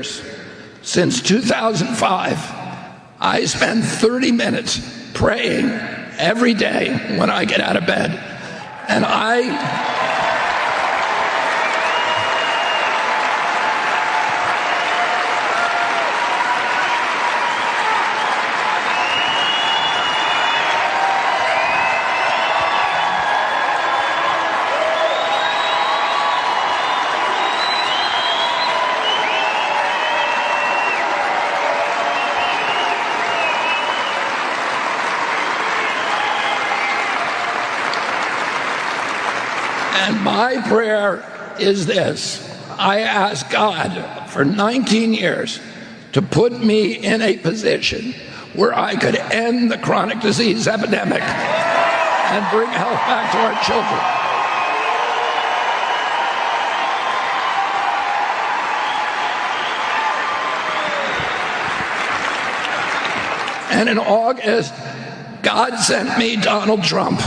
Since 2005, I spend 30 minutes praying every day when I get out of bed. And my prayer is this. I ask God for 19 years to put me in a position where I could end the chronic disease epidemic and bring health back to our children. And in August, God sent me Donald Trump.